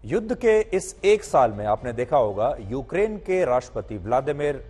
युद्ध के इस एक साल में आपने देखा होगा यूक्रेन के राष्ट्रपति व्लादिमीर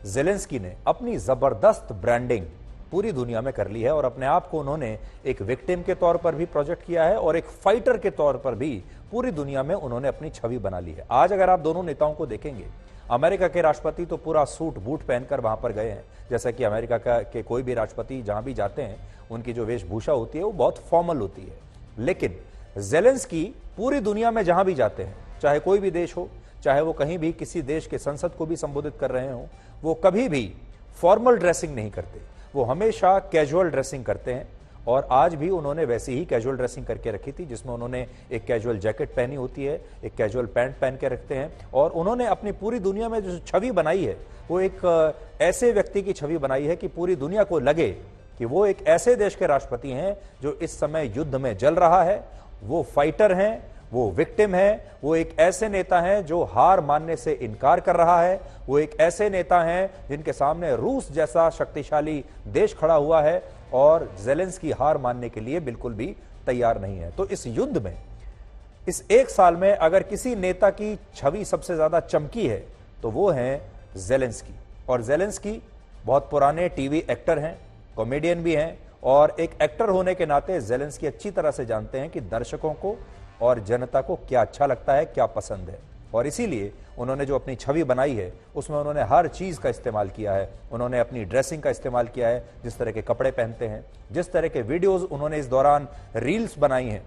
ज़ेलेंस्की ने अपनी जबरदस्त ब्रांडिंग पूरी दुनिया में कर ली है और अपने आप को उन्होंने एक विक्टिम के तौर पर भी प्रोजेक्ट किया है और एक फाइटर के तौर पर भी पूरी दुनिया में उन्होंने अपनी छवि बना ली है। आज अगर आप दोनों नेताओं को देखेंगे, अमेरिका के राष्ट्रपति तो पूरा सूट बूट पहनकर वहां पर गए हैं, जैसा कि अमेरिका के कोई भी राष्ट्रपति जहां भी जाते हैं उनकी जो वेशभूषा होती है वो बहुत फॉर्मल होती है। लेकिन ज़ेलेंस्की पूरी दुनिया में जहां भी जाते हैं, चाहे कोई भी देश हो, चाहे वो कहीं भी किसी देश के संसद को भी संबोधित कर रहे हो, वो कभी भी फॉर्मल ड्रेसिंग नहीं करते, वो हमेशा कैजुअल ड्रेसिंग करते हैं। और आज भी उन्होंने वैसी ही कैजुअल ड्रेसिंग करके रखी थी, जिसमें उन्होंने एक कैजुअल जैकेट पहनी होती है, एक कैजुअल पैंट पहन के रखते हैं। और उन्होंने अपनी पूरी दुनिया में जो छवि बनाई है वो एक ऐसे व्यक्ति की छवि बनाई है कि पूरी दुनिया को लगे कि वो एक ऐसे देश के राष्ट्रपति हैं जो इस समय युद्ध में जल रहा है, वो फाइटर हैं, वो विक्टिम है, वो एक ऐसे नेता हैं जो हार मानने से इनकार कर रहा है, वो एक ऐसे नेता हैं जिनके सामने रूस जैसा शक्तिशाली देश खड़ा हुआ है और ज़ेलेंस्की हार मानने के लिए बिल्कुल भी तैयार नहीं है। तो इस युद्ध में, इस एक साल में अगर किसी नेता की छवि सबसे ज्यादा चमकी है तो वो है ज़ेलेंस्की। और ज़ेलेंस्की बहुत पुराने टीवी एक्टर हैं, कॉमेडियन भी हैं, और एक एक्टर होने के नाते ज़ेलेंस्की अच्छी तरह से जानते हैं कि दर्शकों को और जनता को क्या अच्छा लगता है, क्या पसंद है। और इसीलिए उन्होंने जो अपनी छवि बनाई है उसमें उन्होंने हर चीज का इस्तेमाल किया है। उन्होंने अपनी ड्रेसिंग का इस्तेमाल किया है, जिस तरह के कपड़े पहनते हैं, जिस तरह के वीडियोस उन्होंने इस दौरान रील्स बनाई हैं,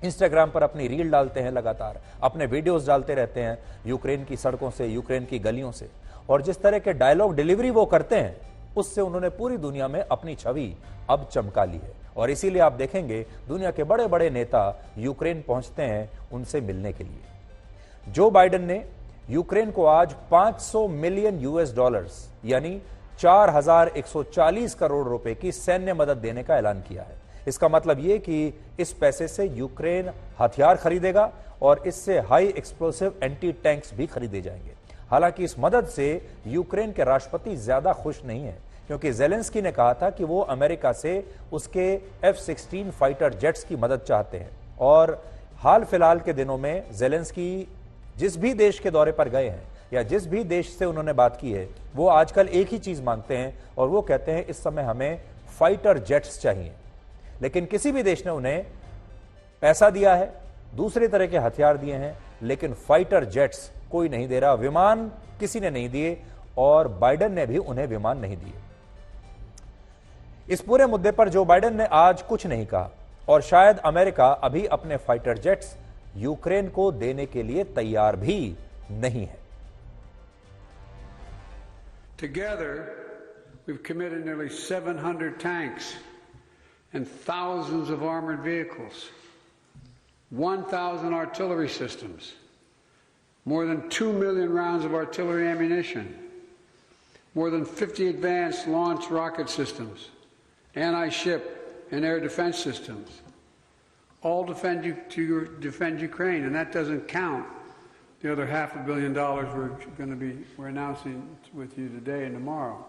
इंस्टाग्राम पर अपनी रील डालते हैं, लगातार अपने वीडियोस डालते रहते हैं यूक्रेन की सड़कों से, यूक्रेन की गलियों से, और जिस तरह के डायलॉग डिलीवरी वो करते हैं उससे उन्होंने पूरी दुनिया में अपनी छवि अब चमका ली है। और इसीलिए आप देखेंगे दुनिया के बड़े बड़े नेता यूक्रेन पहुंचते हैं उनसे मिलने के लिए। जो बाइडेन ने यूक्रेन को आज 500 मिलियन यूएस डॉलर्स यानी 4140 करोड़ रुपए की सैन्य मदद देने का ऐलान किया है। इसका मतलब यह कि इस पैसे से यूक्रेन हथियार खरीदेगा और इससे हाई एक्सप्लोसिव एंटी टैंक्स भी खरीदे जाएंगे। हालांकि इस मदद से यूक्रेन के राष्ट्रपति ज्यादा खुश नहीं है, क्योंकि ज़ेलेंस्की ने कहा था कि वो अमेरिका से उसके F-16 फाइटर जेट्स की मदद चाहते हैं। और हाल फिलहाल के दिनों में ज़ेलेंस्की जिस भी देश के दौरे पर गए हैं या जिस भी देश से उन्होंने बात की है, वो आजकल एक ही चीज मांगते हैं और वो कहते हैं इस समय हमें फाइटर जेट्स चाहिए। लेकिन किसी भी देश ने उन्हें पैसा दिया है, दूसरे तरह के हथियार दिए हैं, लेकिन फाइटर जेट्स कोई नहीं दे रहा, विमान किसी ने नहीं दिए और बाइडेन ने भी उन्हें विमान नहीं दिए। इस पूरे मुद्दे पर जो बाइडेन ने आज कुछ नहीं कहा और शायद अमेरिका अभी अपने फाइटर जेट्स यूक्रेन को देने के लिए तैयार भी नहीं है। Together, we've committed nearly 700 tanks and thousands of armored vehicles, 1,000 artillery systems, more than 2 million rounds of artillery ammunition, more than 50 advanced launch rocket systems, anti-ship and air defense systems, all defend Ukraine, and that doesn't count the other $500 million we're announcing with you today and tomorrow.